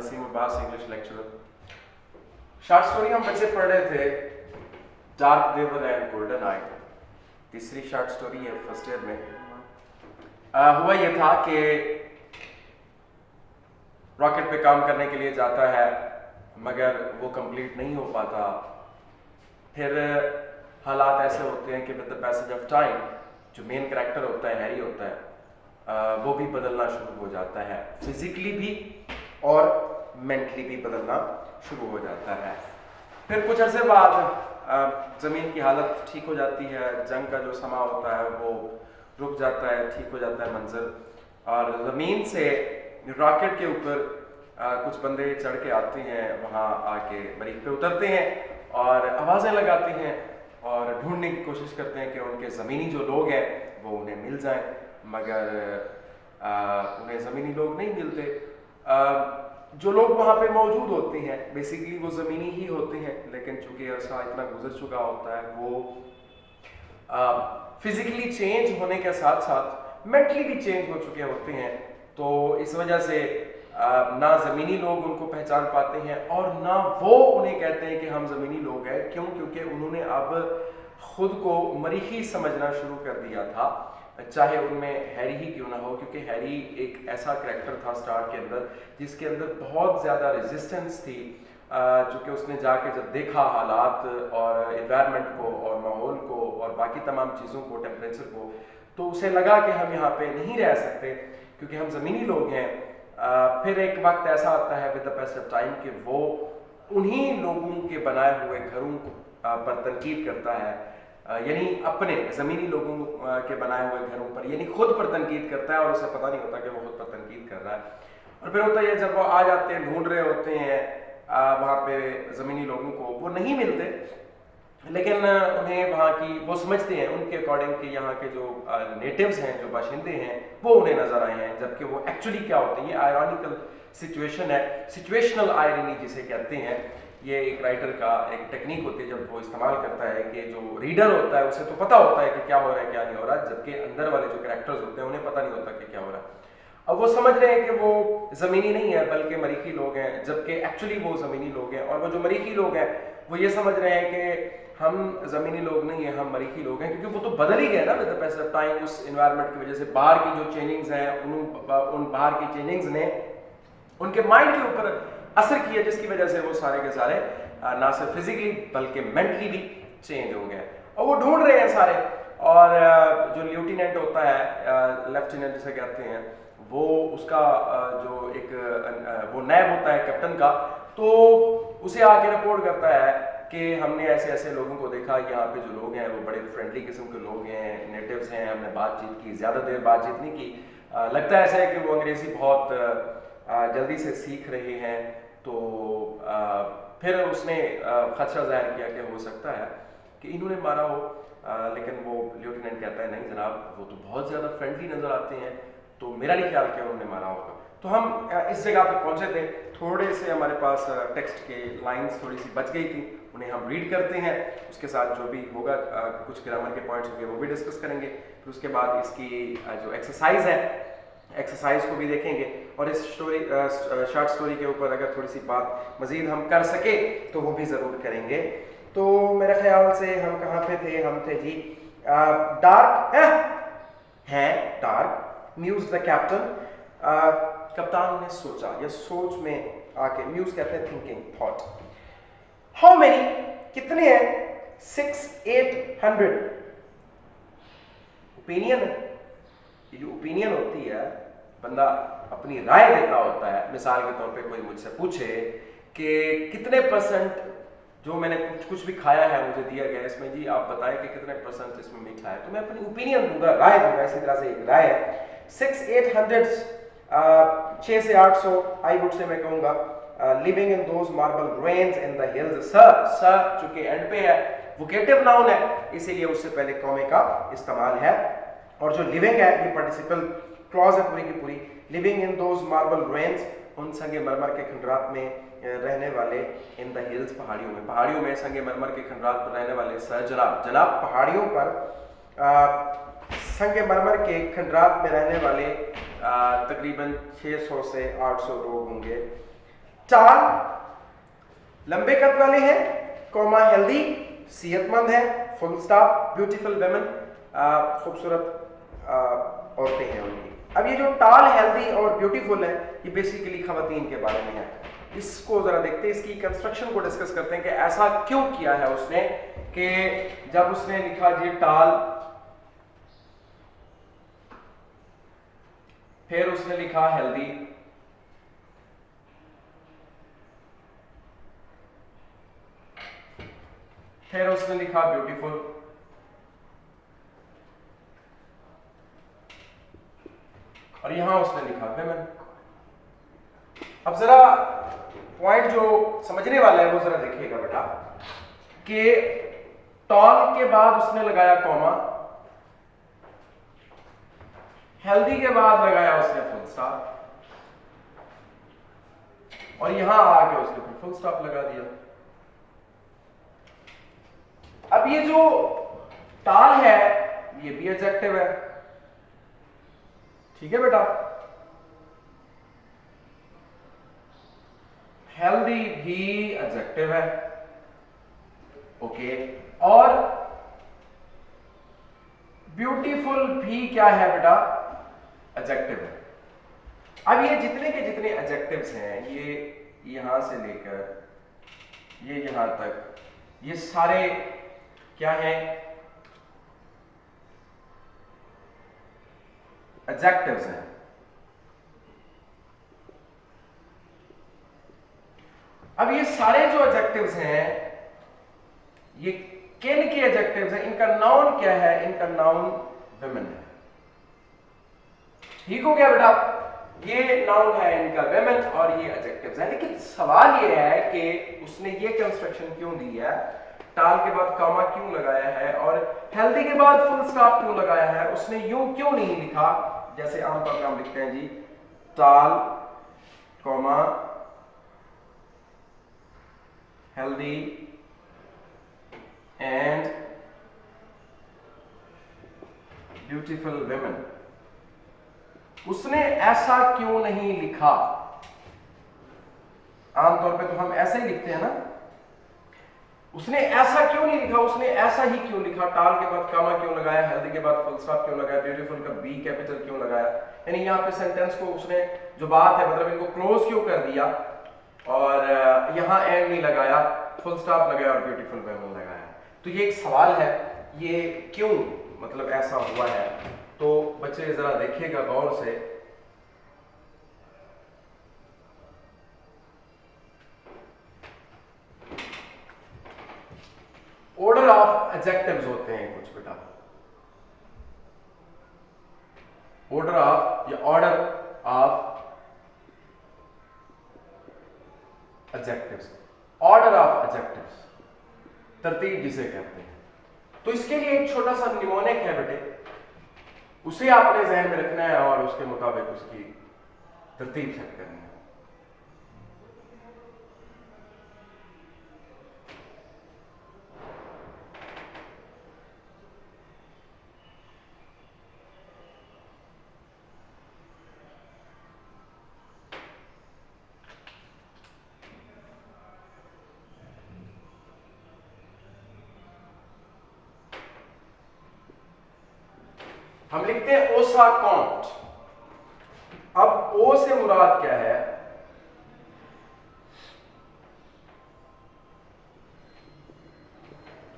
Naseem Abbas, English lecturer. Short story हम बच्चे पढ़ रहे थे, डार्क देवर एंड गोल्डन आई। तीसरी शॉर्ट स्टोरी है फर्स्ट ईयर में। हुआ यह था कि रॉकेट पे काम करने के लिए जाता है मगर वो कंप्लीट नहीं हो पाता। फिर हालात ऐसे होते हैं कि with the passage of time जो मेन कैरेक्टर होता है हैरी होता है, वो भी बदलना शुरू हो जाता है, फिजिकली भी और मेंटली भी बदलना शुरू हो जाता है। फिर कुछ अरसे बाद ज़मीन की हालत ठीक हो जाती है, जंग का जो समा होता है वो रुक जाता है, ठीक हो जाता है मंजर, और ज़मीन से रॉकेट के ऊपर कुछ बंदे चढ़ के आते हैं, वहाँ आके मरीख पे उतरते हैं और आवाज़ें लगाते हैं और ढूंढने की कोशिश करते हैं कि उनके ज़मीनी जो लोग हैं वो उन्हें मिल जाएं, मगर उन्हें ज़मीनी लोग नहीं मिलते। जो लोग वहाँ पे मौजूद होते हैं बेसिकली वो ज़मीनी ही होते हैं, लेकिन चूंकि अरसा इतना गुजर चुका होता है, वो फिजिकली चेंज होने के साथ साथ मेंटली भी चेंज हो चुके होते हैं। तो इस वजह से ना ज़मीनी लोग उनको पहचान पाते हैं और ना वो उन्हें कहते हैं कि हम ज़मीनी लोग हैं। क्यों? क्योंकि उन्होंने अब खुद को मरीखी समझना शुरू कर दिया था, चाहे उनमें हैरी ही क्यों ना हो, क्योंकि हैरी एक ऐसा करैक्टर था स्टार्ट के अंदर जिसके अंदर बहुत ज़्यादा रेजिस्टेंस थी, जो कि उसने जाके जब देखा हालात और इन्वायरमेंट को और माहौल को और बाकी तमाम चीज़ों को, टेम्परेचर को, तो उसे लगा कि हम यहाँ पे नहीं रह सकते क्योंकि हम ज़मीनी लोग हैं। फिर एक वक्त ऐसा आता है with the passage of time कि वो उन्हीं लोगों के बनाए हुए घरों पर तनकीद करता है, यानी अपने ज़मीनी लोगों के बनाए हुए घरों पर, यानी खुद पर तनकीद करता है और उसे पता नहीं होता कि वो खुद पर तनकीद कर रहा है। और फिर होता है जब वो आ जाते हैं, ढूंढ रहे होते हैं वहाँ पे ज़मीनी लोगों को, वो नहीं मिलते, लेकिन उन्हें वहाँ की वो समझते हैं उनके अकॉर्डिंग कि यहाँ के जो नेटिव्स हैं, जो बाशिंदे हैं, वो उन्हें नज़र आए हैं, जबकि वो एक्चुअली क्या होते हैं। ये आयरॉनिकल सिचुएशन है, सिचुएशनल आयरनी जिसे कहते हैं। ये एक राइटर का एक टेक्निक होती है जब वो इस्तेमाल करता है कि जो रीडर होता है उसे तो पता होता है कि क्या हो रहा है क्या नहीं हो रहा, जबकि अंदर वाले जो कैरेक्टर्स होते हैं उन्हें पता नहीं होता कि क्या हो रहा है। अब वो समझ रहे हैं कि वो ज़मीनी नहीं है बल्कि मरीखी लोग हैं, जबकि एक्चुअली वो ज़मीनी लोग हैं। और वो जो मरीखी लोग हैं वो ये समझ रहे हैं कि हम ज़मीनी लोग नहीं हैं, हम मरीखी लोग हैं, क्योंकि वो तो बदल ही गए ना with the passage of time उस इन्वायरमेंट की वजह से। बाहर की जो चेंजिंग्स हैं उन बाहर की चेंजिंग्स ने उनके माइंड के ऊपर असर किया, जिसकी वजह से वो सारे के सारे ना सिर्फ फिजिकली बल्कि मेंटली भी चेंज हो गए। और वो ढूंढ रहे हैं सारे, और जो लेफ्टिनेंट होता है, लेफ्टिनेंट जिसे कहते हैं, वो उसका जो एक वो नैब होता है कैप्टन का, तो उसे आके रिपोर्ट करता है कि हमने ऐसे ऐसे लोगों को देखा, यहाँ पे जो लोग हैं वो बड़े फ्रेंडली किस्म के लोग हैं, नेटिव्स हैं, हमने बातचीत की, ज़्यादा देर बातचीत नहीं की, लगता है ऐसा है कि वो अंग्रेज़ी बहुत जल्दी से सीख रहे हैं। तो फिर उसने खदशा जाहिर किया कि हो सकता है कि इन्होंने मारा हो, लेकिन वो लेफ्टिनेंट कहता है नहीं जनाब, वो तो बहुत ज़्यादा फ्रेंडली नज़र आते हैं, तो मेरा नहीं ख्याल कि उन्होंने मारा होगा। तो हम इस जगह पे पहुंचे थे, थोड़े से हमारे पास टेक्स्ट के लाइंस थोड़ी सी बच गई थी, उन्हें हम रीड करते हैं, उसके साथ जो भी होगा कुछ ग्रामर के पॉइंट्स होंगे वो भी डिस्कस करेंगे। फिर उसके बाद इसकी जो एक्सरसाइज है, एक्सरसाइज को भी देखेंगे, और इस शॉर्ट स्टोरी के ऊपर अगर थोड़ी सी बात मजीद हम कर सके तो वो भी ज़रूर करेंगे। तो मेरे ख्याल से हम कहाँ पे थे? हम थे जी डार्क है डार्क म्यूज द कैप्टन। कप्तान ने सोचा, या सोच में आके, म्यूज कहते हैं थिंकिंग, थॉट। हाउ मेनी, कितने हैं? 600-800। ओपिनियन, ये जो ओपिनियन होती है, बंदा अपनी राय देता होता है। मिसाल के तौर पे कोई मुझसे पूछे कि कितने परसेंट जो मैंने कुछ भी खाया है मुझे दिया गया, इसमें जी आप बताएं कि कितने परसेंट इसमें मीठा है, तो मैं अपनी ओपिनियन दूंगा, राय दूंगा। इसी तरह से एक राय है। 600-800, 6 से 800 आई वुड से मैं कहूँगा। Living in those marble ruins in the hills. Sir चूंकि एंड पे है, वोकेटिव नाउन है, इसीलिए उससे पहले कॉमे का इस्तेमाल है। और जो लिविंग है ये पार्टिसिपल क्लॉज है पूरी की पूरी। Living in those marble ruins, उन संगे मरमर के खंडरात में रहने वाले, इन द हिल्स, पहाड़ियों में संगे मरमर के खंडरात पर रहने वाले सर, जनाब पहाड़ियों पर संगे मरमर के खंडरात में रहने वाले तकरीबन 600 से 800 लोग होंगे। टाल लंबे कद वाले हैं, कॉमा हेल्दी सेहतमंद है, फुल स्टॉप ब्यूटीफुल वेमेन खूबसूरत औरतें हैं उनकी। अब ये जो टाल हेल्दी और ब्यूटीफुल है ये बेसिकली खवातीन के बारे में है। इसको जरा देखते हैं, इसकी कंस्ट्रक्शन को डिस्कस करते हैं कि ऐसा क्यों किया है उसने कि जब उसने लिखा जी टाल, फिर उसने लिखा हेल्दी, फिर उसने लिखा ब्यूटीफुल, और यहां उसने लिखा वेमेन। अब जरा पॉइंट जो समझने वाला है वो जरा देखिएगा बेटा कि टॉल के बाद उसने लगाया कॉमा, हेल्दी के बाद लगाया उसने फुल स्टॉप, और यहां आके उसने फिर फुल स्टॉप लगा दिया। अब ये जो टाल है ये भी एडजेक्टिव है, ठीक है बेटा। हेल्दी भी एडजेक्टिव है, ओके, और ब्यूटीफुल भी क्या है बेटा, एडजेक्टिव है। अब ये जितने के जितने एडजेक्टिव्स हैं, ये यहां से लेकर ये यहां तक, ये सारे क्या हैं, एडजेक्टिव्स हैं। अब ये सारे जो एडजेक्टिव्स हैं ये किन के एडजेक्टिव्स हैं, इनका नाउन क्या है, इनका नाउन विमेन है। ठीक हो गया बेटा, ये नाउन है इनका वेमेन और ये एडजेक्टिव्स है। लेकिन सवाल ये है कि उसने ये कंस्ट्रक्शन क्यों दी है, टाल के बाद कॉमा क्यों लगाया है और हेल्दी के बाद फुल स्टॉप क्यों लगाया है। उसने यूं क्यों नहीं लिखा जैसे आमतौर पर हम लिखते हैं जी टाल comma healthy and beautiful women. उसने ऐसा क्यों नहीं लिखा। आमतौर पे तो हम ऐसे ही लिखते हैं ना, उसने ऐसा क्यों नहीं लिखा, उसने ऐसा ही क्यों लिखा, टाल के बाद कामा क्यों लगाया, हेल्दी के बाद फुल स्टॉप क्यों लगाया, ब्यूटीफुल का बी कैपिटल क्यों लगाया। यानी यहाँ पे सेंटेंस को उसने जो बात है मतलब इनको क्लोज क्यों कर दिया और यहाँ एंड नहीं लगाया, फुल स्टॉप लगाया और ब्यूटीफुल वेमेन लगाया। तो ये एक सवाल है, ये क्यों मतलब ऐसा हुआ है। तो बच्चे जरा देखिएगा गौर से, ऑर्डर ऑफ एडजेक्टिव्स होते हैं कुछ बेटा, ऑर्डर ऑफ या order of adjectives, order of adjectives, तरतीब जिसे कहते हैं। तो इसके लिए एक छोटा सा निमोनिक है बेटे, उसे आपने जहन में रखना है और उसके मुताबिक उसकी तरतीब सेट करनी है। हम लिखते हैं ओसा कॉन्ट। अब ओ से मुराद क्या है,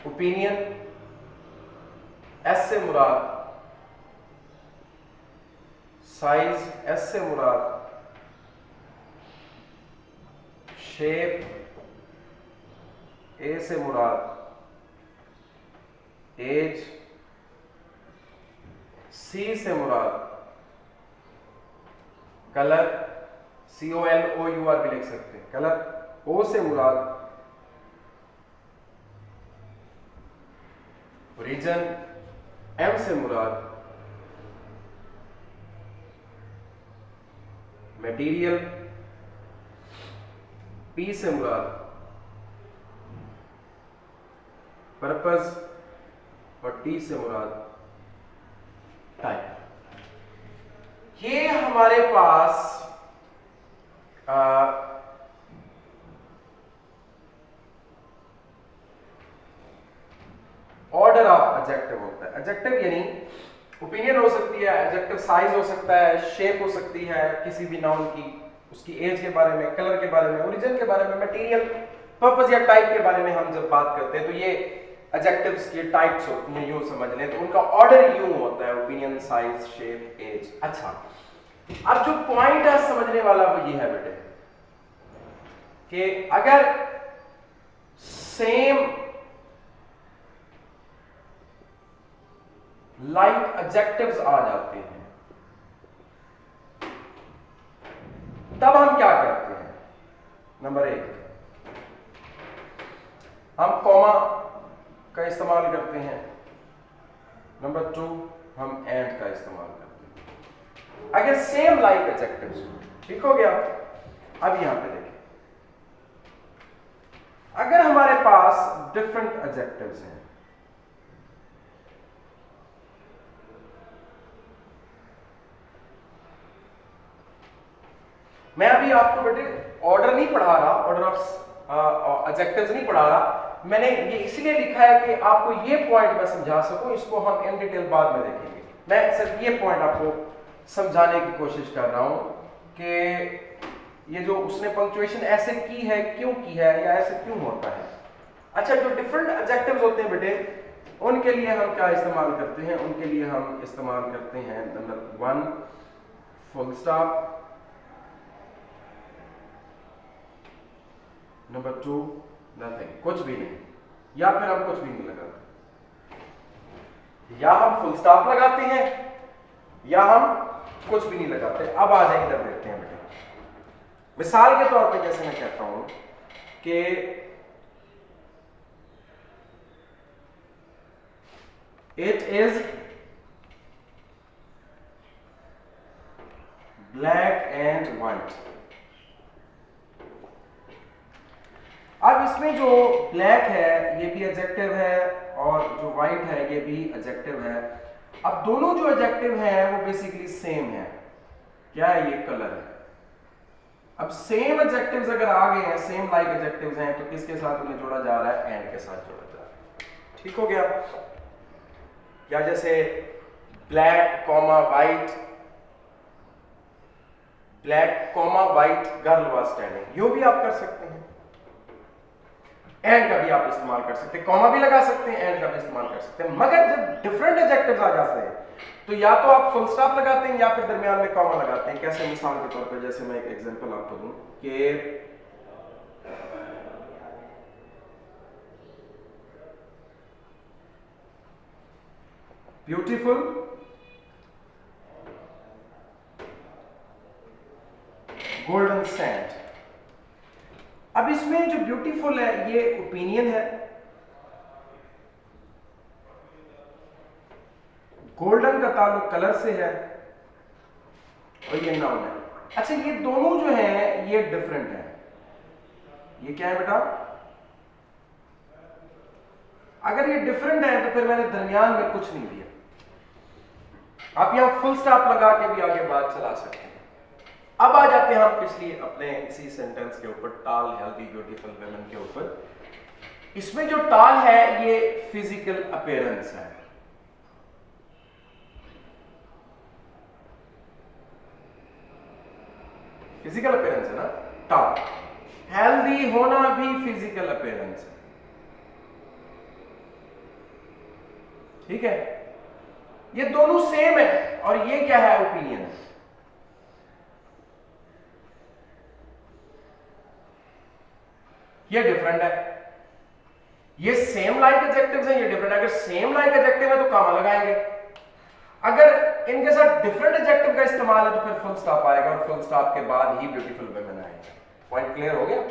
ओपिनियन। एस से मुराद साइज, एस से मुराद शेप, ए से मुराद एज, सी से मुराद कलर, COLOUR भी लिख सकते हैं कलर। ओ से मुराद ओरिजिन, एम से मुराद मटेरियल, पी से मुराद पर्पस और टी से मुराद टाइप। ये हमारे पास एडजेक्टिव होता है। एडजेक्टिव यानी ओपिनियन हो सकती है, एडजेक्टिव साइज हो सकता है, शेप हो सकती है किसी भी नाउन की, उसकी एज के बारे में, कलर के बारे में, ओरिजिन के बारे में, मटेरियल, पर्पस या टाइप के बारे में हम जब बात करते हैं तो ये एडजेक्टिव्स की टाइप्स होती हैं, यूं समझ लें। तो उनका ऑर्डर यूं होता है, ओपिनियन, साइज, शेप, एज। अच्छा, अब जो पॉइंट है समझने वाला वो ये है बेटे कि अगर सेम लाइक एडजेक्टिव्स आ जाते हैं तब हम क्या करते हैं? नंबर 1, हम कॉमा का इस्तेमाल करते हैं। नंबर 2, हम एंड का इस्तेमाल करते हैं। अगर सेम लाइक एडजेक्टिव्स, ठीक हो गया। अब यहां पे देखिए, अगर हमारे पास डिफरेंट एडजेक्टिव्स हैं, मैं अभी आपको बेटे ऑर्डर नहीं पढ़ा रहा, ऑर्डर ऑफ एडजेक्टिव्स नहीं पढ़ा रहा, मैंने ये इसलिए लिखा है कि आपको ये पॉइंट मैं समझा सकूं, इसको हम इन डिटेल बाद में देखेंगे। मैं सिर्फ ये पॉइंट आपको समझाने की कोशिश कर रहा हूं कि ये जो उसने पंक्चुएशन ऐसे की है, क्यों की है, या ऐसे क्यों होता है। अच्छा, जो डिफरेंट एडजेक्टिव्स होते हैं बेटे, उनके लिए हम क्या इस्तेमाल करते हैं? उनके लिए हम इस्तेमाल करते हैं number 1 full stop, number 2 nothing, कुछ भी नहीं, या फिर हम कुछ भी नहीं लगाते, या हम फुल स्टॉप लगाते हैं या हम कुछ भी नहीं लगाते। अब आ जाए इधर देखते हैं बेटे, मिसाल के तौर पे जैसे मैं कहता हूं कि it is black and white. अब इसमें जो ब्लैक है ये भी एडजेक्टिव है और जो व्हाइट है ये भी एडजेक्टिव है। अब दोनों जो एडजेक्टिव हैं वो बेसिकली सेम है। क्या है? ये कलर है। अब सेम एडजेक्टिव्स अगर आ गए हैं, सेम लाइक एडजेक्टिव्स हैं, तो किसके साथ उन्हें जोड़ा जा रहा है? एंड के साथ जोड़ा जा रहा है। ठीक हो गया? या जैसे black comma white, black comma white girl was standing, यूं भी आप कर सकते हैं। एंड का भी आप इस्तेमाल कर सकते हैं, कॉमा भी लगा सकते हैं, एंड का भी इस्तेमाल कर सकते हैं। मगर जब डिफरेंट एडजेक्टिव्स आ जाते हैं तो या तो आप फुल स्टॉप लगाते हैं या फिर दरमियान में कॉमा लगाते हैं। कैसे? मिसाल के तौर पर जैसे मैं एक एग्जांपल आपको दूं कि ब्यूटीफुल गोल्डन सैंड। अब इसमें जो ब्यूटीफुल है ये ओपिनियन है, गोल्डन का ताल्लुक कलर से है और ये नाउन है। अच्छा, ये दोनों जो हैं ये डिफरेंट है। ये क्या है बेटा? अगर ये डिफरेंट है तो फिर मैंने दरमियान में कुछ नहीं दिया। आप यहां फुल स्टॉप लगा के भी आगे बात चला सकते हैं। अब आ जाते हैं हम पिछली अपने इसी सेंटेंस के ऊपर, टाल हेल्दी ब्यूटीफुल वुमेन के ऊपर। इसमें जो टाल है ये फिजिकल अपीयरेंस है। फिजिकल अपीयरेंस है ना टाल। हेल्दी होना भी फिजिकल अपीयरेंस है। ठीक है? ये दोनों सेम है और ये क्या है? ओपिनियन है। ये डिफरेंट है। ये सेम लाइक एडजेक्टिव्स हैं, ये डिफरेंट है। अगर सेम लाइक एडजेक्टिव है तो कॉमा लगाएंगे, अगर इनके साथ डिफरेंट एडजेक्टिव का इस्तेमाल है तो फिर फुल स्टॉप आएगा और फुल स्टॉप के बाद ही ब्यूटीफुल वुमेन आएगा। पॉइंट क्लियर हो गया?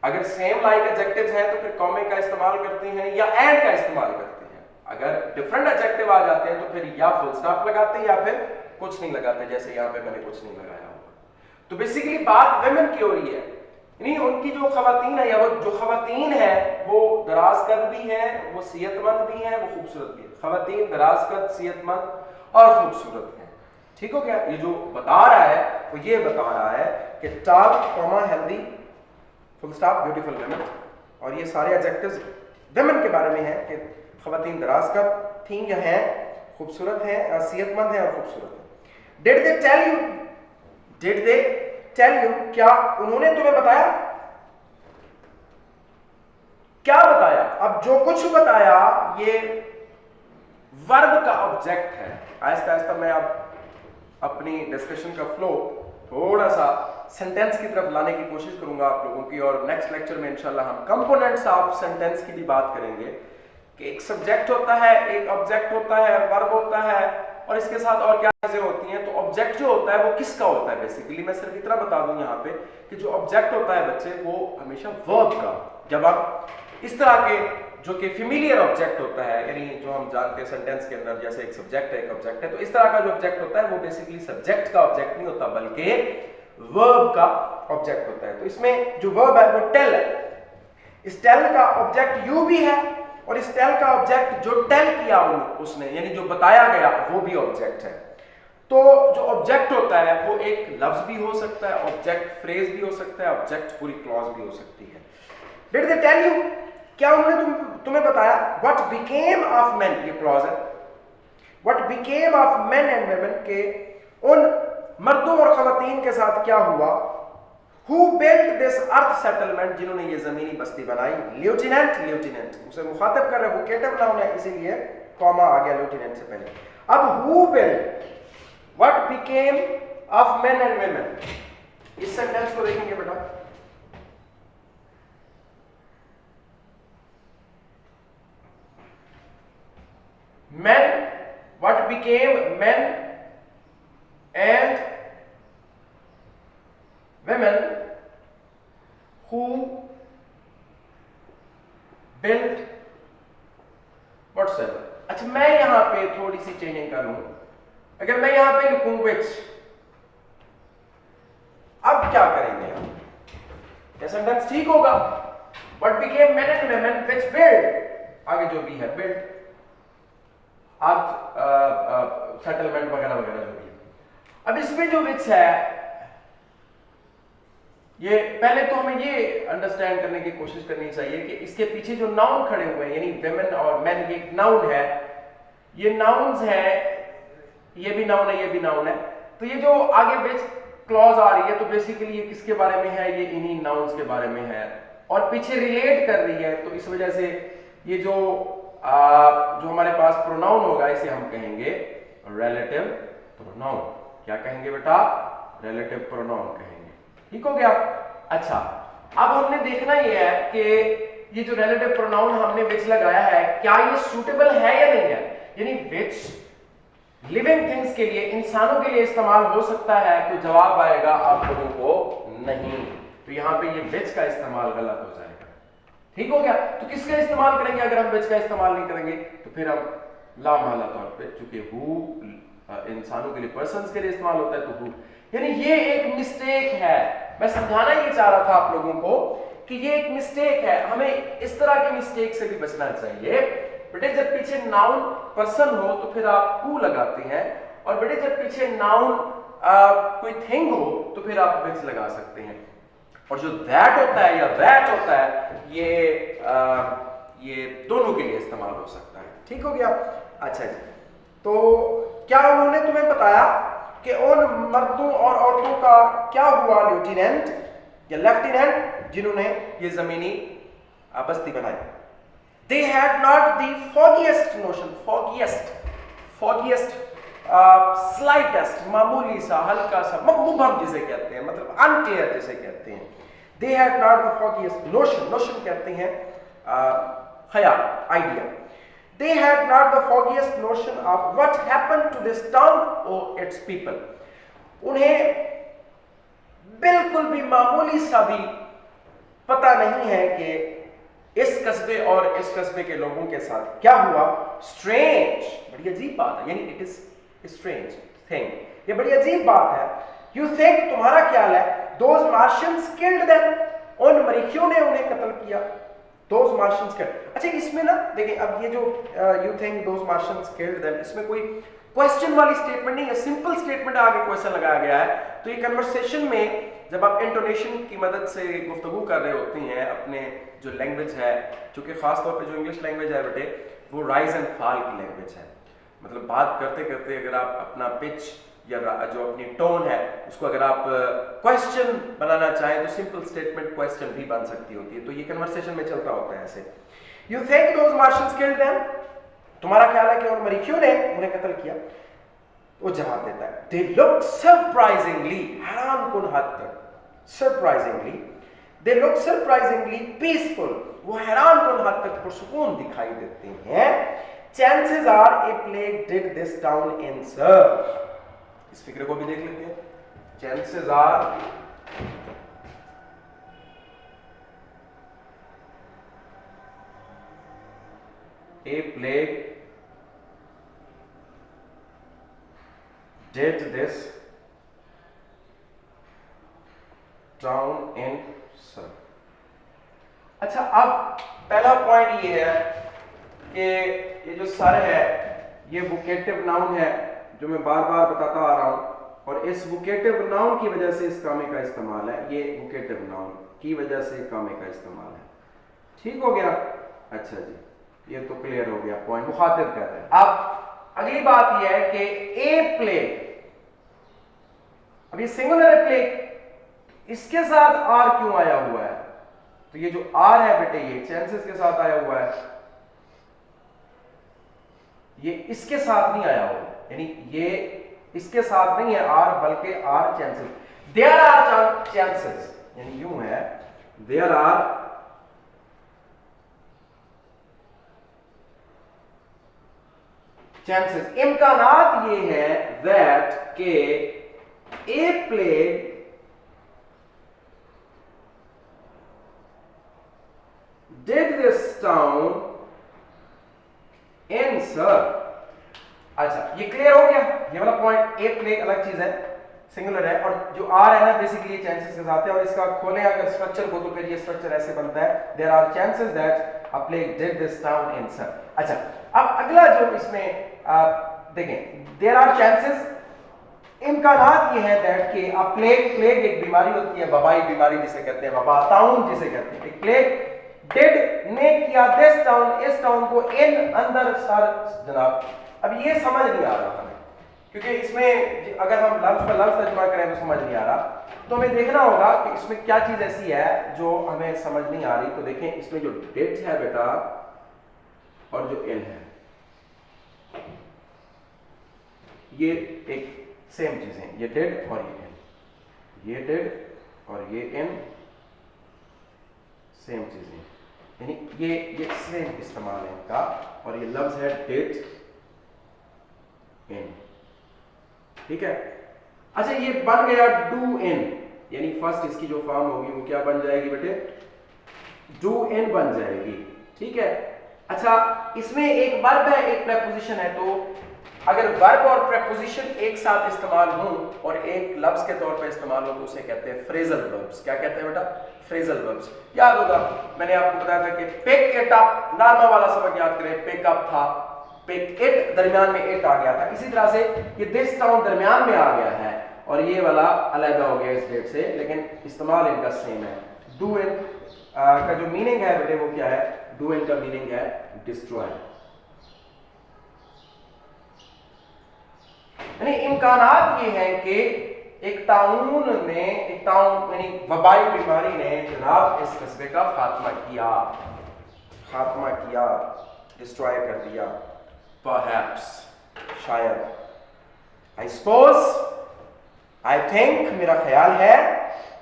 अगर सेम लाइक एडजेक्टिव्स हैं तो फिर कॉमे का इस्तेमाल करते हैं या एंड का इस्तेमाल करते हैं। अगर डिफरेंट एडजेक्टिव आ जाते हैं तो फिर या फुल स्टॉप लगाते हैं या फिर कुछ नहीं लगाते, जैसे यहां पे मैंने कुछ नहीं लगाया होगा। तो बेसिकली बात वुमेन की हो रही है, नहीं उनकी जो खवातीन है या वो जो खवातीन है वो दराज कद भी है, वो सेहतमंद भी है, वो खूबसूरत भी है। खवातीन दराज कद, सेहतमंद और खूबसूरत है। ठीक हो गया? ये जो बता रहा है वो ये बता रहा है कि टाल comma healthy full stop beautiful women, और ये सारे एडजेक्टिव्स वुमेन के बारे में है कि खवातीन दराज का थी या हैं, खूबसूरत हैं, सेहतमंद हैं और खूबसूरत हैं। डिड दे टेल यू, क्या उन्होंने तुम्हें बताया? क्या बताया? अब जो कुछ बताया ये वर्ब का ऑब्जेक्ट है। आहिस्ता आहिस्ता मैं अब अपनी डिस्कशन का फ्लो थोड़ा सा सेंटेंस की तरफ लाने की कोशिश करूंगा आप लोगों की, और नेक्स्ट लेक्चर में इंशाल्लाह हम कंपोनेंट्स ऑफ सेंटेंस की भी बात करेंगे कि एक सब्जेक्ट होता है, एक ऑब्जेक्ट होता है, वर्ब होता है, और इसके साथ और क्या चीजें होती हैं। तो ऑब्जेक्ट जो होता है वो किसका होता है? बेसिकली मैं सिर्फ इतना बता दूं यहाँ पे कि जो ऑब्जेक्ट होता है बच्चे, वो हमेशा वर्ब का। जब आप इस तरह के जो कि फेमिलियर ऑब्जेक्ट होता है, यानी जो हम जानते हैं सेंटेंस के अंदर, जैसे एक सब्जेक्ट है एक ऑब्जेक्ट है, तो इस तरह का जो ऑब्जेक्ट होता है वो बेसिकली सब्जेक्ट का ऑब्जेक्ट नहीं होता बल्कि वर्ब का ऑब्जेक्ट होता है। तो इसमें जो वर्ब है वो टेल है। इस टेल का ऑब्जेक्ट यू भी है, और इस टेल का ऑब्जेक्ट जो टेल किया उसने, यानी जो बताया गया, वो भी ऑब्जेक्ट है। तो जो ऑब्जेक्ट होता है वो एक लफ्ज भी हो सकता है, ऑब्जेक्ट फ्रेज भी हो सकता है, ऑब्जेक्ट पूरी क्लॉज भी हो सकती है। डिड दे टेल यू, क्या उन्होंने तुम्हें बताया? व्हाट बिकेम ऑफ मैन, ये क्लॉज है। What became of man and women, के उन मर्दों और खवातीन के साथ क्या हुआ? Who built this earth settlement, जिन्होंने ये जमीनी बस्ती बनाई? ल्यूटिनेंट उसे मुखातिब कर रहे, वोकेटिव नाउन है, इसीलिए कॉमा आ गया ल्यूटिनेंट से पहले। अब who built, what became of men and women, इस सेंटेंस को देखेंगे बेटा। Men, what became men and women who built whatsoever। अच्छा, मैं यहां पे थोड़ी सी चेंजिंग कर लूं। अगर मैं यहां पे लिखूं which, अब क्या करेंगे हम? ये सेंटेंस ठीक होगा। What became men and women which built, आगे जो भी है built, अर्थ सेटलमेंट वगैरह वगैरह जो भी है। अब इसमें जो which है, ये पहले तो हमें ये अंडरस्टैंड करने की कोशिश करनी चाहिए कि इसके पीछे जो नाउन खड़े हुए हैं, यानी विमेन और मेन, ये एक नाउन है, ये नाउन्स है, ये भी नाउन है, ये भी नाउन है। तो ये जो आगे विच क्लॉज आ रही है, तो बेसिकली ये किसके बारे में है? ये इन्हीं नाउन्स के बारे में है, और पीछे रिलेट कर रही है। तो इस वजह से ये जो हमारे पास प्रोनाउन होगा, इसे हम कहेंगे रिलेटिव प्रोनाउन। क्या कहेंगे बेटा? रिलेटिव प्रोनाउन कहेंगे। ठीक हो गया? अच्छा, अब हमने देखना ये है कि ये जो रिलेटिव प्रोनाउन हमने विच लगाया है, क्या ये सूटेबल है या नहीं है? यानी विच लिविंग थिंग्स के लिए, इंसानों के लिए इस्तेमाल हो सकता है? तो जवाब आएगा आप लोगों को नहीं। तो यहां पे ये विच का इस्तेमाल गलत हो जाएगा। ठीक हो गया? तो किसका इस्तेमाल करेंगे? अगर हम विच का इस्तेमाल नहीं करेंगे तो फिर हम लामहला तौर पे, चूंकि हु इंसानों के लिए, पर्सन्स के लिए इस्तेमाल होता है, तो हु, यानी ये एक मिस्टेक है। मैं समझाना ये चाह रहा था आप लोगों को कि ये एक मिस्टेक है, हमें इस तरह की मिस्टेक से भी बचना चाहिए। बेटे जब पीछे नाउन पर्सन हो तो फिर आप हु लगाते हैं, और बेटे जब पीछे नाउन कोई थिंग हो तो फिर आप विच लगा सकते हैं। और जो दैट होता है या दैट होता है, ये दोनों के लिए इस्तेमाल हो सकता है। ठीक हो गया? अच्छा जी, तो क्या उन्होंने तुम्हें बताया कि उन मर्दों और औरतों का क्या हुआ? ल्यूटिनेंट या लेफ्टिनेंट, जिन्होंने ये जमीनी बस्ती बनाई। They had not the foggiest notion, foggiest, slightest, मामूली सा, हल्का सा, मुबहम जिसे कहते हैं, मतलब अनक्लियर जिसे कहते हैं। They had not the foggiest notion कहते हैं ख्याल, idea. They had not the foggiest notion of what happened to this town or its people। उन्हें बिल्कुल भी मामूली सा भी पता नहीं है कि इस कस्बे और इस कस्बे के लोगों के साथ क्या हुआ। स्ट्रेंज, बड़ी अजीब बात है, यानी इट इज स्ट्रेंज थिंग, ये बड़ी अजीब बात है। यू थिंक, तुम्हारा ख्याल है, दोज मार्शियंस किल्ड देम, उन मरीखियों ने उन्हें कत्ल किया। दोज मार्शियंस किल्ड, अच्छा इसमें ना देखिए, अब ये जो you think those Martians killed them, इसमें कोई क्वेश्चन वाली स्टेटमेंट नहीं है, सिंपल स्टेटमेंट आगे क्वेश्चन लगाया गया है। तो ये कन्वर्सेशन में जब आप इंटोनेशन की मदद से गुफ्तगू कर रहे होते हैं, अपने जो लैंग्वेज है, चूंकि खासतौर पे जो इंग्लिश लैंग्वेज है बेटे वो राइज एंड फॉल की लैंग्वेज है, मतलब बात करते करते अगर आप अपना पिच या जो अपनी टोन है उसको अगर आप क्वेश्चन बनाना चाहें तो सिंपल स्टेटमेंट क्वेश्चन भी बन सकती होती है। तो ये कन्वर्सेशन में चलता होता है ऐसे। You think those marshals killed them, तुम्हारा ख्याल है कि और मरीखियों ने उन्हें कत्ल किया? वो जवाब देता है दे लुक सरप्राइजिंगली, हैरान कुन हद तक, surprisingly, they look surprisingly peaceful, वो हैरान कुन हद तक पुरसुकून दिखाई देते हैं। Chances are a plague did this down in sir, इस फिक्र को भी देख लेते हैं। Chances are a plague did this down in sir। अच्छा, अब पहला पॉइंट ये है कि ये जो सर है ये वोकेटिव नाउन है जो मैं बार बार बताता आ रहा हूं, और इस वोकेटिव नाउन की वजह से इस कामे का इस्तेमाल है। ये वोकेटिव नाउन की वजह से कामे का इस्तेमाल है। ठीक हो गया? अच्छा जी, ये तो क्लियर हो गया पॉइंट, मुखातिब कहते हैं। अब अगली बात यह है कि ए प्लेग, अब ये सिंगुलर है प्लेग, इसके साथ आर क्यों आया हुआ है? तो ये जो आर है बेटे ये चांसेस के साथ आया हुआ है, ये इसके साथ नहीं आया हुआ, यानी ये इसके साथ नहीं है आर, बल्कि are chances. There are chances, यानी यूं है देयर आर चांसेस, इम्कानात ये है दैट के a plague did this town in sir. अच्छा, ये क्लियर हो गया, ये वाला पॉइंट। ए प्लेग अलग चीज है, सिंगुलर है, और जो आर है ना बेसिकली ये चांसेस के साथ है, और इसका खोलें अगर स्ट्रक्चर को तो फिर ये स्ट्रक्चर ऐसे बनता है there are chances that a plague did this town in sir. अच्छा, अब अगला जो इसमें देखें, देयर आर चांसेस, इम्कानात ये है दैट कि अ प्लेग, प्लेग एक बीमारी होती है, वबाई बीमारी जिसे कहते हैं, वबा ताउन जिसे कहते हैं। एक प्लेग डिड ने किया दिस टाउन, इस टाउन को, इन अंदर सर जनाब। अब ये समझ नहीं आ रहा हमें, क्योंकि इसमें अगर हम लफ्ज पर लफ्ज तर्जुमा करें तो समझ नहीं आ रहा, तो हमें देखना होगा कि इसमें क्या चीज ऐसी है जो हमें समझ नहीं आ रही। तो देखें, इसमें जो डिड है बेटा और जो इन है ये एक सेम चीजें, ये डिड और ये इन, ये डिड और ये इन सेम चीजें, यानी ये सेम इस्तेमाल है इनका, और ये लफ्ज है डिड इन। ठीक है? अच्छा, ये बन गया डू इन, यानी फर्स्ट इसकी जो फॉर्म होगी वो क्या बन जाएगी बेटे? डू इन बन जाएगी। ठीक है? अच्छा, इसमें एक वर्ब है, एक प्रेपोजिशन है, तो अगर वर्ब और प्रेपोजिशन एक साथ इस्तेमाल हो और एक लफ्ज के तौर पर इस्तेमाल हो तो उसे कहते हैं फ्रेजल वर्ब्स। क्या कहते हैं बेटा? Phrasal verbs. याद होगा मैंने आपको बताया था कि पिक इट अप, नॉर्मल वाला सबक याद करें, पिक अप था, पिक इट दरमियान में इट आ गया था, इसी तरह से ये दिस टाउन दरमियान में आ गया है और ये वाला अलग हो गया इस डेट से, लेकिन इस्तेमाल इनका सेम है। डू इन का जो मीनिंग है बेटे वो क्या है? डू इन का मीनिंग है डिस्ट्रॉय, यानी इम्कानात ये हैं कि एक ताउन ने, एक ताउन यानी वबाई बीमारी ने जनाब इस कस्बे का खात्मा किया, डिस्ट्रॉय कर दिया। परहैप्स, शायद, आई सपोज, आई थिंक, मेरा ख्याल है,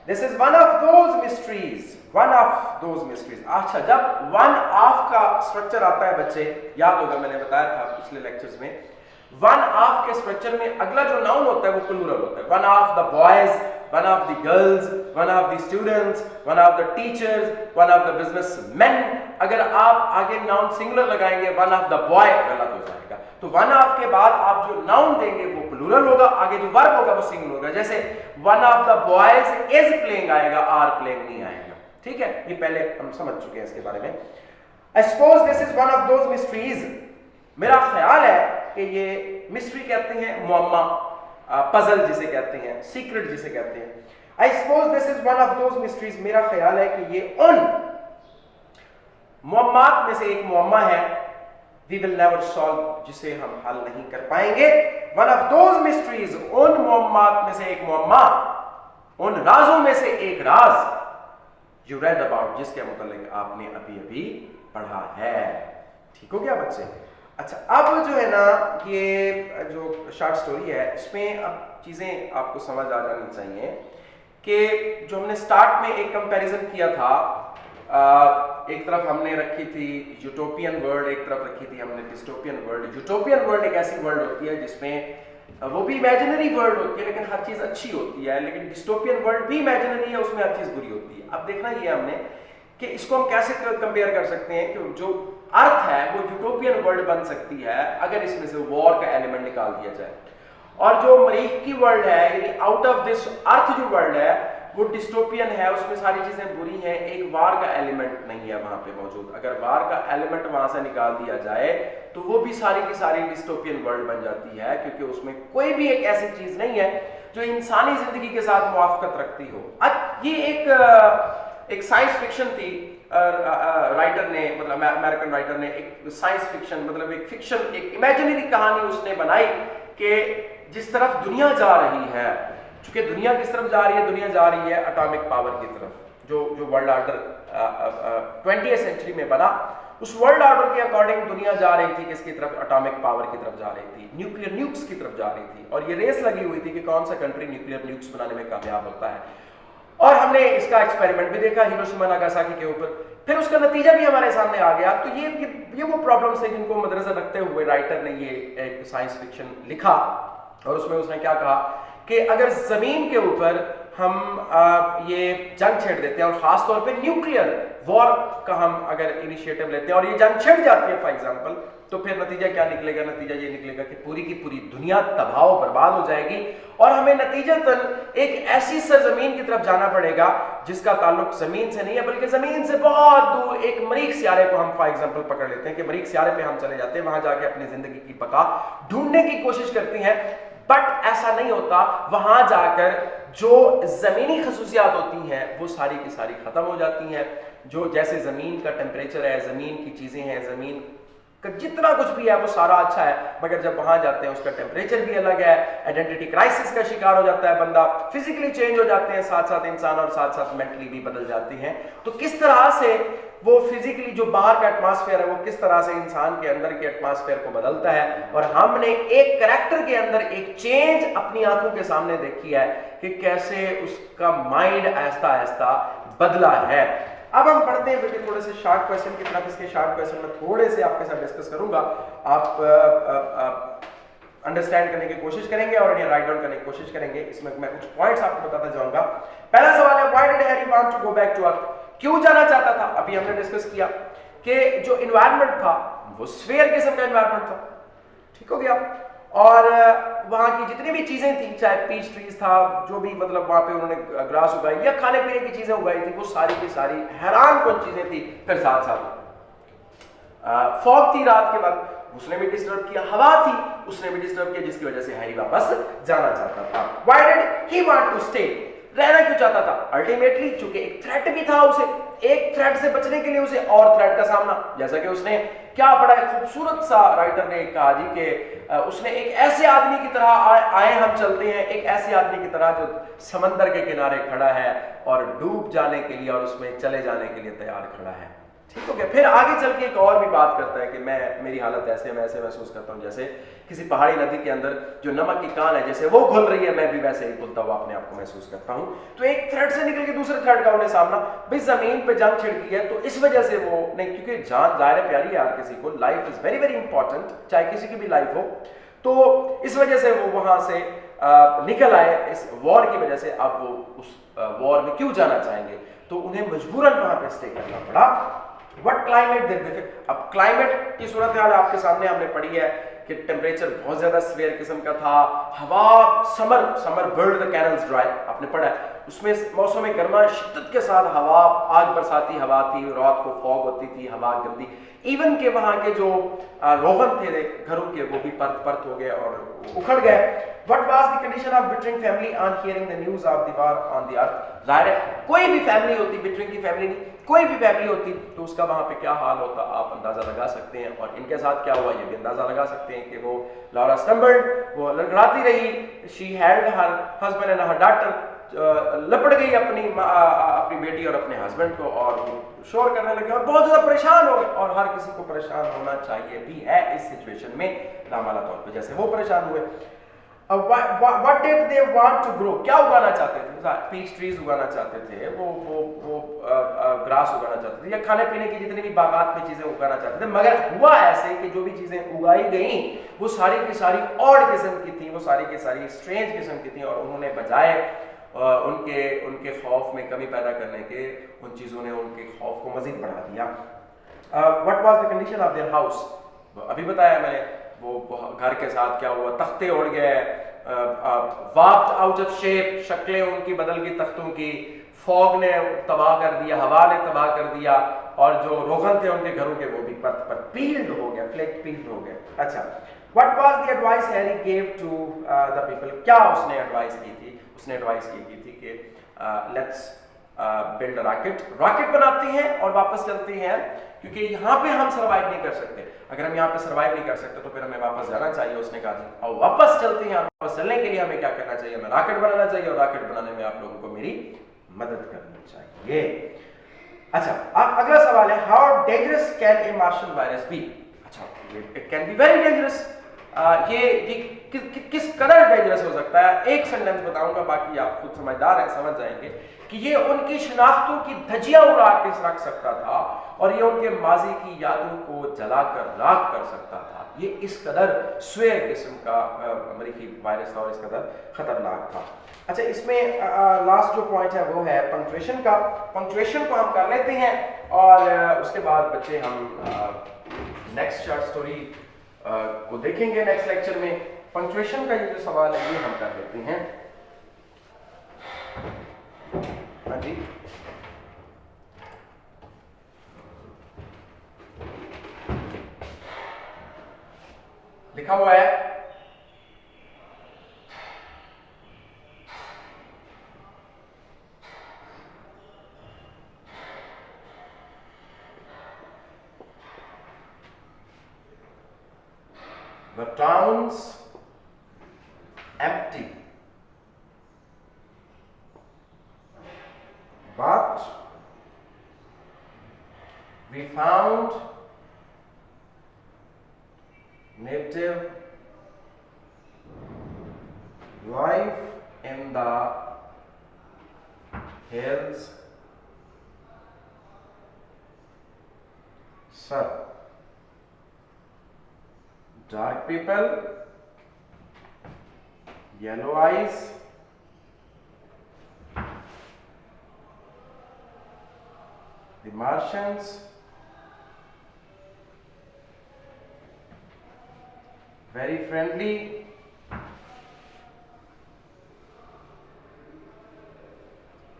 this is one of those mysteries, one of those mysteries. अच्छा, जब वन ऑफ का स्ट्रक्चर आता है बच्चे, याद होगा मैंने बताया था पिछले लेक्चर्स में, वन ऑफ के स्ट्रक्चर में अगला जो नाउन होता है वो प्लूरल होता है। One of the boys, one of the girls, one of the students, one of the teachers, one of the businessman. अगर आप आगे नाउन सिंगुलर लगाएंगे वन ऑफ द बॉय, गलत हो जाएगा। तो वन ऑफ के बाद आप जो नाउन देंगे वो प्लूरल होगा, आगे जो वर्ब होगा वो सिंगुलर होगा। जैसे one of the boys is playing आएगा, आर प्लेइंग नहीं आएगा। ठीक है, ये पहले हम समझ चुके हैं इसके बारे में। I suppose this is one of those mysteries, मेरा ख्याल है कि ये मिस्ट्री कहते हैं, मुअम्मा, पजल जिसे कहते हैं, सीक्रेट जिसे कहते हैं। I suppose this is one of those mysteries. मेरा ख्याल है कि ये उन मुअम्मात में से एक मुअम्मा है, वी विल नेवर सॉल्व, जिसे हम हल नहीं कर पाएंगे। वन ऑफ दोज मिस्ट्रीज, उन मुअम्मात में से एक मुअम्मा, उन राजों में से एक राज, यू रेड अबाउट, जिसके मुतालिक आपने अभी अभी पढ़ा है। ठीक हो गया बच्चे? अच्छा, अब जो है ना, ये जो शॉर्ट स्टोरी है, इसमें अब चीजें आपको समझ आ जानी चाहिए कि जो हमने स्टार्ट में एक कंपैरिजन किया था, एक तरफ हमने रखी थी यूटोपियन वर्ल्ड, एक तरफ रखी थी हमने डिस्टोपियन वर्ल्ड। यूटोपियन वर्ल्ड एक ऐसी वर्ल्ड होती है जिसमें वो भी इमेजिनरी वर्ल्ड होती है लेकिन हर चीज अच्छी होती है, लेकिन डिस्टोपियन वर्ल्ड भी इमेजिनरी है, उसमें हर चीज बुरी होती है। अब देखना ये हमने कि इसको हम कैसे कंपेयर कर सकते हैं कि जो अर्थ है वो यूटोपियन वर्ल्ड बन सकती है अगर इसमें से वॉर का एलिमेंट निकाल दिया जाए, और जो मरीख की वर्ल्ड है, यानी आउट ऑफ दिस अर्थ जो वर्ल्ड है वो डिस्टोपियन है, उसमें सारी चीजें बुरी हैं, एक वार का एलिमेंट नहीं है वहां पे मौजूद। अगर वार का एलिमेंट वहां से निकाल दिया जाए तो वो भी सारी की सारी डिस्टोपियन वर्ल्ड बन जाती है, क्योंकि उसमें कोई भी एक ऐसी चीज नहीं है जो इंसानी जिंदगी के साथ मुवाफकत रखती हो। ये एक साइंस फिक्शन थी, राइटर ने, मतलब अमेरिकन राइटर ने एक साइंस फिक्शन, मतलब एक फिक्शन, एक इमेजिनरी कहानी उसने बनाई कि जिस तरफ दुनिया जा रही है, चूंकि दुनिया किस तरफ जा रही है, दुनिया जा रही है एटॉमिक पावर की तरफ। जो वर्ल्ड ऑर्डर 20वीं सेंचुरी में बना, उस वर्ल्ड ऑर्डर के अकॉर्डिंग दुनिया जा रही थी किसकी तरफ? एटॉमिक पावर की तरफ जा रही थी, न्यूक्लियर न्यूक्स की तरफ जा रही थी, और ये रेस लगी हुई थी कि कौन सा कंट्री न्यूक्लियर न्यूक्स बनाने में कामयाब होता है। और हमने इसका एक्सपेरिमेंट भी देखा हिरोशिमा नागासाकी के ऊपर, फिर उसका नतीजा भी हमारे सामने आ गया। तो ये वो प्रॉब्लम्स है जिनको मद्देनजर रखते हुए राइटर ने ये एक साइंस फिक्शन लिखा, और उसमें उसने क्या कहा कि अगर जमीन के ऊपर हम ये जंग छेड़ देते हैं, और खासतौर पे न्यूक्लियर वॉर का हम अगर इनिशिएटिव लेते हैं और ये जंग छिड़ जाती है फॉर एग्जांपल, तो फिर नतीजा क्या निकलेगा? नतीजा ये निकलेगा कि पूरी की पूरी दुनिया तबाह बर्बाद हो जाएगी, और हमें नतीजतन एक ऐसी सरजमीन की तरफ जाना पड़ेगा जिसका ताल्लुक जमीन से नहीं है, बल्कि जमीन से बहुत दूर एक मरीख सियारे को हम फॉर एग्जांपल पकड़ लेते हैं कि मरीख सियारे पे हम चले जाते हैं, वहां जाके अपनी जिंदगी की बका ढूंढने की कोशिश करती हैं। बट ऐसा नहीं होता, वहां जाकर जो जमीनी खसूसियात होती हैं वो सारी की सारी खत्म हो जाती हैं। जो जैसे जमीन का टेम्परेचर है, जमीन की चीजें हैं, जमीन का जितना कुछ भी है वो सारा अच्छा है, मगर जब वहां जाते हैं उसका टेम्परेचर भी अलग है, आइडेंटिटी क्राइसिस का शिकार हो जाता है बंदा, फिजिकली चेंज हो जाते हैं साथ साथ इंसान, और साथ साथ मेंटली भी बदल जाते हैं। तो किस तरह से वो फिजिकली जो बाहर का एटमॉस्फेयर है वो किस तरह से इंसान के अंदर के एटमॉस्फेयर को बदलता है, और हमने एक कैरेक्टर के अंदर एक चेंज अपनी आंखों के सामने देखी है कि कैसे उसका माइंड आहिस्ता आहिस्ता बदला है। अब हम पढ़ते हैं बेटे थोड़े से शार्ट क्वेश्चन की तरफ। इसके शार्ट क्वेश्चन में थोड़े से आपके साथ डिस्कस करूंगा, आप अंडरस्टैंड करने की कोशिश करेंगे और इन्हें राइट डाउन करने की कोशिश करेंगे। इसमें मैं कुछ पॉइंट्स आपको बताता जाऊंगा। पहला सवाल है, why did Harry want to go back to earth? क्यों जाना चाहता था? अभी हमने डिस्कस किया कि जो एनवायरनमेंट था वो स्फीयर किस्म का एनवायरनमेंट था, ठीक हो गया, और वहां की जितनी भी चीजें थी, चाहे पीच ट्रीज था, जो भी मतलब वहां पे उन्होंने ग्रास उगाई या खाने पीने की चीजें उगाई थी, वो सारी की सारी हैरान कौन चीजें थी। फिर साथ साथ फॉग थी रात के बाद, उसने भी डिस्टर्ब किया, हवा थी उसने भी डिस्टर्ब किया, जिसकी वजह से हैरी वापस जाना चाहता था। Why did he want to stay? रहना क्यों चाहता था? अल्टीमेटली चूंकि एक थ्रेट भी था उसे, एक थ्रेट से बचने के लिए उसे और थ्रेट का सामना, जैसा कि उसने क्या पढ़ा है, खूबसूरत सा राइटर ने कहा जी कि उसने एक ऐसे आदमी की तरह आए हम चलते हैं, एक ऐसे आदमी की तरह जो समंदर के किनारे खड़ा है और डूब जाने के लिए और उसमें चले जाने के लिए तैयार खड़ा है, ठीक हो गया। फिर आगे चल के एक और भी बात करता है कि मेरी हालत ऐसे महसूस करता हूं जैसे किसी पहाड़ी नदी के अंदर जो नमक की कान है, जैसे वो घुल रही है, मैं भी वैसे ही घुलता हुआ अपने आप को महसूस करता हूं। तो एक थ्रेड से निकल के दूसरे थ्रेड का उन्हें सामना, भाई जमीन पे जंग छिड़की है तो इस वजह से वो नहीं, क्योंकि जान जाहिर प्यारी है यार किसी को, life is very very important, चाहे किसी की भी लाइफ हो, तो इस वजह से वो वहां से निकल आए इस वॉर की वजह से। अब वो उस वॉर में क्यों जाना चाहेंगे? तो उन्हें मजबूरन वहां पे स्टे करना पड़ा। What climate did they? अब क्लाइमेट की सूरत हाल आपके सामने हमने पढ़ी है कि टेम्परेचर बहुत ज्यादा स्फीयर किस्म का था, हवा summer build the canals dry, आपने पढ़ा है, उसमें मौसम गर्मा शिद्दत के साथ हवा, आग बरसाती हवा थी, रात को फॉग होती थी, हवा गंदी, इवन के वहाँ के जो रोगन थे घरों के वो भी परत परत हो गए और उखड़ गए। What was the condition of bittering family on hearing the news of the war on the earth? जाहिर है कोई भी फैमिली होती, बिटरिंग की फैमिली नहीं, कोई भी फैमिली होती तो उसका वहाँ पे क्या हाल होता आप अंदाजा लगा सकते हैं। और इनके साथ क्या हुआ ये भी अंदाजा लगा सकते हैं कि वो लॉरा स्टम्बल्ड, वो लड़खड़ाती रही, she held her husband and her daughter, लपट गई अपनी बेटी और अपने हस्बैंड को और शोर करने लगे और बहुत ज्यादा परेशान हो गए। और हर किसी को परेशान होना चाहिए भी है इस सिचुएशन में, लामाला तौर पे जैसे वो परेशान हुए। What did they want to grow? क्या उगाना चाहते थे? पीच ट्रीज उगाना चाहते थे, वो ग्रास उगाना चाहते थे, या खाने पीने की जितनी भी बागात में चीजें उगाना चाहते थे। मगर हुआ ऐसे कि जो भी चीजें उगाई गई वो सारी की सारी ऑड किस्म की थी, वो सारी की सारी स्ट्रेंज किस्म की थी, और उन्होंने बजाय उनके खौफ में कमी पैदा करने के, उन चीजों ने उनके खौफ को मजीद बढ़ा दिया। What was the condition of their house? अभी बताया मैंने, वो घर के साथ क्या हुआ, तख्ते उड़ गए, वाप्ड आउट ऑफ शेप, शक्लें उनकी बदल गई तख्तों की, फॉग ने तबाह कर दिया, हवा ने तबाह कर दिया, और जो रोगन थे उनके घरों के वो भी पर पील्ड हो गया, फ्लेक्ट पील्ड हो गए। अच्छा, what was the advice Harry gave to the people? क्या उसने एडवाइस की थी? उसने एडवाइस ये की थी कि लेट्स बिल्ड रॉकेट बनाते हैं और वापस चलते हैं, क्योंकि यहाँ पे हम सरवाइव नहीं कर सकते। अगर हम यहाँ पे सरवाइव नहीं कर सकते तो फिर हमें वापस जाना चाहिए। उसने कहा जी और वापस चलते हैं। वापस चलने के लिए हमें क्या करना चाहिए? हमें रॉकेट बनाना चाहिए, और रॉकेट बनाने में आप लोगों को मेरी मदद करनी चाहिए। अच्छा, अब अगला सवाल है, how dangerous can a Martian virus be? अच्छा, it can be very dangerous. ये किस कदर डेंजरस हो सकता है? एक सेंटेंस बताऊंगा, बाकी आप खुद समझदार हैं, समझ जाएंगे कि ये उनकी शनाख्तों की धज्जियां उड़ा के रख सकता था, और ये उनके माजी की यादों को जलाकर राख कर सकता था। ये इस कदर स्वेर किस्म का अमेरिकी वायरस था और इस कदर खतरनाक था। अच्छा, इसमें लास्ट जो पॉइंट है वो है पंक्चुएशन का। पंक्चुएशन को हम कर लेते हैं, और उसके बाद बच्चे हम नेक्स्ट शॉर्ट स्टोरी को देखेंगे नेक्स्ट लेक्चर में। पंक्चुएशन का ये जो सवाल है ये हम कर लेते हैं। हाँ जी, लिखा हुआ है the town's empty, but we found native life in the hills. Sir, dark people, yellow eyes, the Martians, very friendly,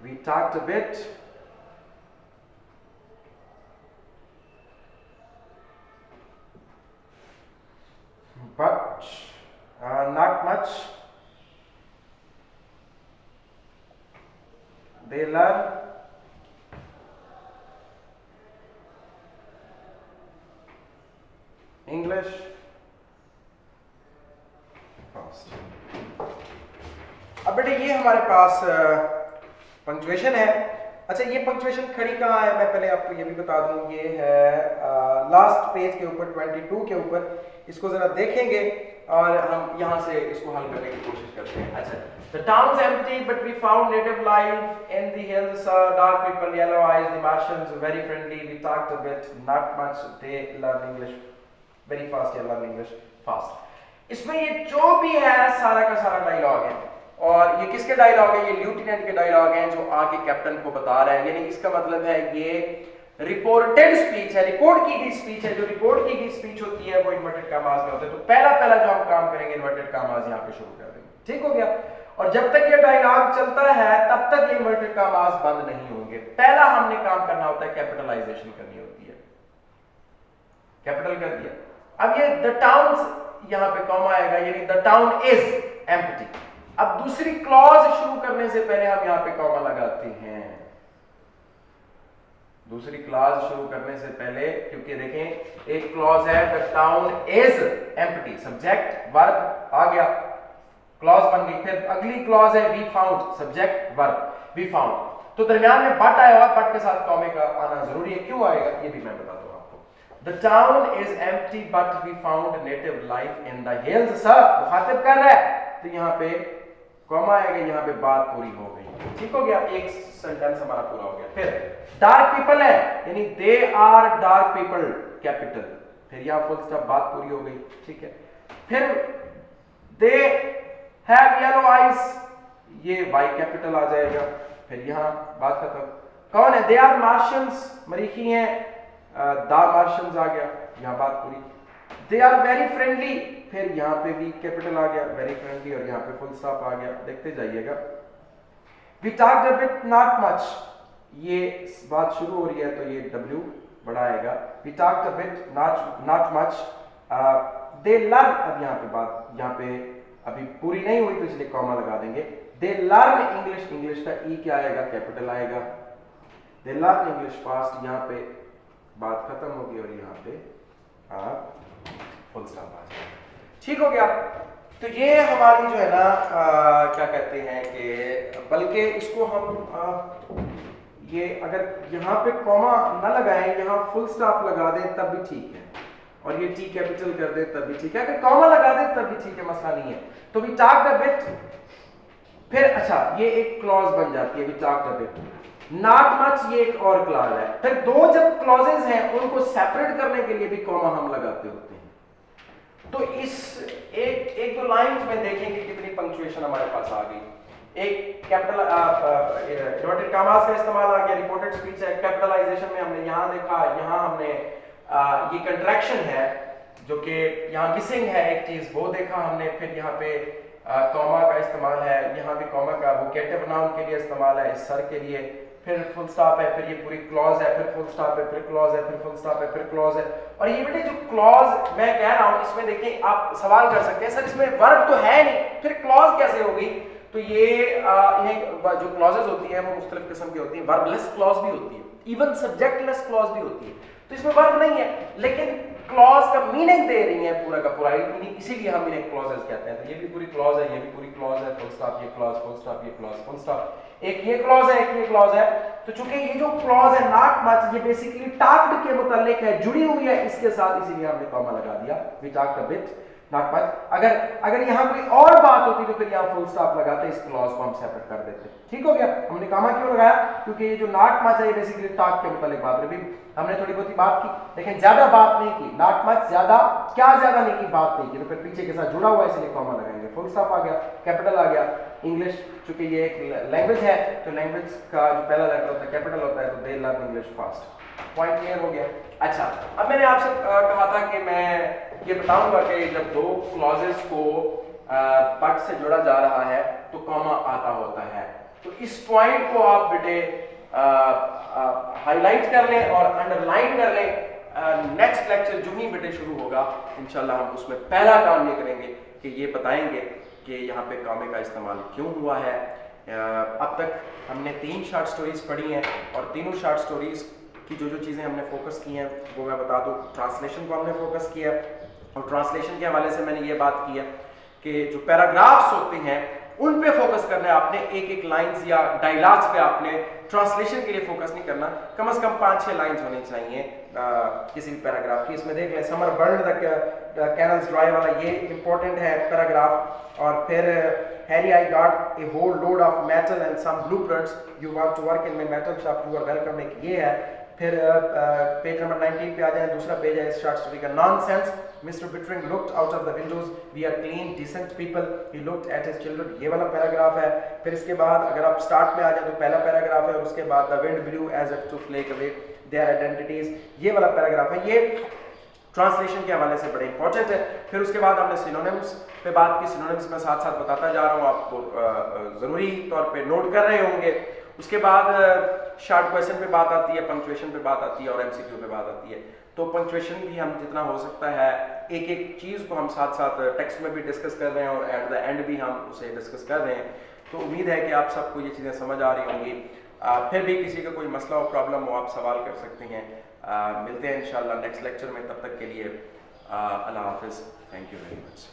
we talked a bit, but not much. They learn English fast. अब बेटे ये हमारे पास punctuation है। अच्छा, ये punctuation खड़ी कहाँ है? मैं पहले आपको ये भी बता दूं, ये है लास्ट पेज के ऊपर 22 के ऊपर। इसको जरा देखेंगे और हम यहाँ से इसको हल करने की कोशिश करते हैं। अच्छा, the town's empty but we found native life in the hills, dark people, yellow eyes, the Martians very friendly, we talked a bit, not much, they learn English very fast, they learn English fast। इसमें ये जो भी है सारा का सारा dialogue है, और ये किसके डायलॉग है? ये लेफ्टिनेंट के डायलॉग हैं जो आगे कैप्टन को बता रहा है। यानी इसका मतलब है ये रिपोर्टेड स्पीच है, रिपोर्ट की गई स्पीच है। जो रिपोर्ट की गई स्पीच होती है वो इन्वर्टेड कामाज में होते हैं। तो पहला जो हम काम करेंगे इन्वर्टेड कामाज यहाँ पे शुरू कर देंगे। ठीक हो गया? और जब तक ये डायलॉग चलता है तब तक ये इन्वर्टेड कॉमास बंद नहीं होंगे। पहला हमने काम करना होता है, कैपिटलाइजेशन करनी होती है। कैपिटल कर दिया, अब ये द टाउन्स, यहां पे कॉमा आएगा, यानी द टाउन इज एम्प्टी। अब दूसरी क्लॉज शुरू करने से पहले हम यहां पे कॉमा लगाते हैं, दूसरी क्लॉज शुरू करने से पहले, क्योंकि देखें एक क्लॉज है the town is empty, subject verb आ गया, क्लॉज बन गई। फिर अगली क्लॉज है we found, subject verb we found, तो दरमियान में बट आया हुआ, बट के साथ कॉमे का आना जरूरी है। क्यों आएगा ये भी मैं बता दूं आपको। The town is empty but we found native life in the hills. सर मुखातिब कर रहा है तो यहाँ पे कॉमा आएगा, यहाँ पे बात पूरी हो गई, ठीक हो गया, एक सेंटेंस हमारा पूरा हो गया। फिर डार्क पीपल है, यानी they are dark people, capital, फिर यहां फुल स्टॉप, बात पूरी हो गई, ठीक है। फिर दे हैव येलो आईज, ये वाई कैपिटल आ जाएगा, फिर यहां बात खत्म। कौन है? दे आर मार्शियंस, मरीखी हैं, द मार्शियंस आ गया, यहां बात पूरी। दे आर वेरी फ्रेंडली, फिर यहां पे भी कैपिटल आ गया, वेरी फ्रेंडली, और यहां पे फुल स्टॉप आ गया, देखते जाइएगा। We talked a bit not much, ये बात शुरू हो रही है तो ये W बड़ा आएगा। We talked a bit not much, they learn, अब यहाँ पे बात, यहाँ पे अभी पूरी नहीं हुई तो इसलिए कॉमा लगा देंगे। दे लर्न इंग्लिश, इंग्लिश का ई क्या आएगा? कैपिटल आएगा। दे लर्न इंग्लिश फास्ट, यहाँ पे बात खत्म होगी और यहाँ पे फुल स्टॉप आ जाएगा, ठीक हो गया। तो ये हमारी जो है ना क्या कहते हैं कि, बल्कि इसको हम ये अगर यहाँ पे कॉमा ना लगाएं, यहाँ फुल स्टॉप लगा दें तब भी ठीक है, और ये टी कैपिटल कर दे तब भी ठीक है, अगर कॉमा लगा दे तब भी ठीक है, मसला नहीं है। तो वी टॉक्ड अ बिट, फिर अच्छा ये एक क्लॉज बन जाती है, we talked a bit. Not much ये एक और क्लॉज है। फिर दो जब क्लॉजेज हैं उनको सेपरेट करने के लिए भी कॉमा हम लगाते होते हैं। तो इस एक दो लाइंस में देखेंगे कितनी पंक्चुएशन हमारे पास आ गई। एक कैपिटल इन्वर्टेड कॉमास का इस्तेमाल आ गया, रिपोर्टेड स्पीच है, कैपिटलाइजेशन में हमने यहाँ देखा, यहाँ हमने ये कंट्रैक्शन है जो कि यहाँ मिसिंग है एक चीज, वो देखा हमने। फिर यहाँ पे कॉमा का इस्तेमाल है, यहाँ भी कॉमा का वोकेटिव नाउन के लिए इस्तेमाल है, इस सर के लिए। फिर फुल स्टॉप है, फिर ये पूरी क्लॉज है, फिर फुल स्टॉप है, फिर क्लॉज है, फिर फुल स्टॉप है, फिर क्लॉज है। और ये बेटे जो क्लॉज मैं कह रहा हूँ, इसमें देखिए आप सवाल कर सकते हैं, सर इसमें वर्ब तो है नहीं, फिर क्लॉज कैसे होगी? तो ये जो क्लॉजेज होती हैं वो मुख्तलिफ किस्म की होती हैं, वर्बलेस क्लॉज भी होती है, इवन सब्जेक्टलेस क्लॉज भी होती है, तो इसमें वर्ब नहीं है, लेकिन क्लॉज का मीनिंग दे रही है पूरा का पूरा, इसीलिए हम इन्हें क्लॉजेज कहते हैं। तो ये भी पूरी क्लॉज है, ये भी पूरी क्लॉज है, फुल स्टॉप, ये क्लॉज, फुल स्टॉप, ये क्लॉज, फुल स्टॉप, एक ये क्लॉज है, एक ये क्लॉज है। तो चूंकि ये जो क्लॉज है नॉट मच, ये बेसिकली टॉक्ड के मुताल्लिक है, जुड़ी हुई है इसके साथ, इसीलिए हमने कॉमा लगा दिया, we talked a bit not much. अगर यहाँ कोई और बात होती तो फिर यहाँ फुल स्टॉप लगाते, इस क्लॉज को हम सेपरेट कर देते, ठीक हो गया। हमने कॉमा क्यों लगाया? क्योंकि ये जो नॉट मच है ये बेसिकली टॉक के मुताल्लिक बात रही, हमने थोड़ी बहुत बात की लेकिन ज्यादा बात नहीं की, नॉट मच, ज्यादा क्या, ज्यादा नहीं की, बात नहीं की, तो फिर पीछे के साथ जुड़ा हुआ है इसलिए कॉमा लगाएंगे। फुल स्टॉप आ गया, कैपिटल आ गया। इंग्लिश चूंकि ये एक लैंग्वेज है तो लैंग्वेज का जो पहला लेटर होता है कैपिटल होता है, तो they learn English fast. Point clear हो गया? अच्छा, अब मैंने आपसे कहा था कि मैं ये बताऊंगा कि जब दो क्लॉजेस को बट से जोड़ा जा रहा है तो कॉमा आता होता है। तो इस पॉइंट को आप बेटे हाईलाइट कर लें और अंडरलाइन कर लें। नेक्स्ट लेक्चर जो ही बेटे शुरू होगा इंशाल्लाह हम उसमें पहला काम ये करेंगे कि ये बताएंगे कि यहाँ पे कॉमे का इस्तेमाल क्यों हुआ है। अब तक हमने 3 शॉर्ट स्टोरीज पढ़ी हैं और तीनों शॉर्ट स्टोरीज की जो चीज़ें हमने फोकस की हैं वो मैं बता दूं। ट्रांसलेशन को हमने फोकस किया और ट्रांसलेशन के हवाले से मैंने ये बात की है कि जो पैराग्राफ्स होते हैं उन पे फोकस करना है आपने, एक एक लाइंस या डायलॉग्स पे आपने ट्रांसलेशन के लिए फोकस नहीं करना। कम से कम 5-6 लाइंस होनी चाहिए किसी भी पैराग्राफ की। इसमें देख लें summer burn the canals dry वाला, ये इंपॉर्टेंट है पैराग्राफ। और फिर Harry I got a whole load of metal and some blueprints, you want to work in my metal shop, you are welcome, एक ये है। फिर पेज नंबर 19 पे आ जाए, दूसरा पेज है इस शॉर्ट स्टोरी का। Nonsense, Mister Bittering looked out of the windows, we are clean decent people, he looked at his children, ये वाला पैराग्राफ है। फिर इसके बाद अगर आप स्टार्ट में आ जाए तो पहला पैराग्राफ है और उसके बाद the wind blew as if to flake away their identities, ये वाला पैराग्राफ है। ये ट्रांसलेशन के हवाले से बड़े इंपॉर्टेंट है। फिर उसके बाद हमने सिनोनिम्स पे बात की। सिनोनिम्स में साथ साथ बताता जा रहा हूँ, आपको ज़रूरी तौर पे नोट कर रहे होंगे। उसके बाद शॉर्ट क्वेश्चन पे बात आती है, पंक्चुएशन पे बात आती है और एमसीक्यू पे बात आती है। तो पंक्चुएशन भी हम जितना हो सकता है एक एक चीज़ को हम साथ साथ टेक्स्ट में भी डिस्कस कर रहे हैं और एट द एंड भी हम उसे डिस्कस कर रहे हैं। तो उम्मीद है कि आप सबको ये चीज़ें समझ आ रही होंगी। फिर भी किसी का कोई मसला और प्रॉब्लम हो, आप सवाल कर सकते हैं। मिलते हैं इंशाल्लाह नेक्स्ट लेक्चर में। तब तक के लिए अल्लाह हाफिज़। Thank you very much.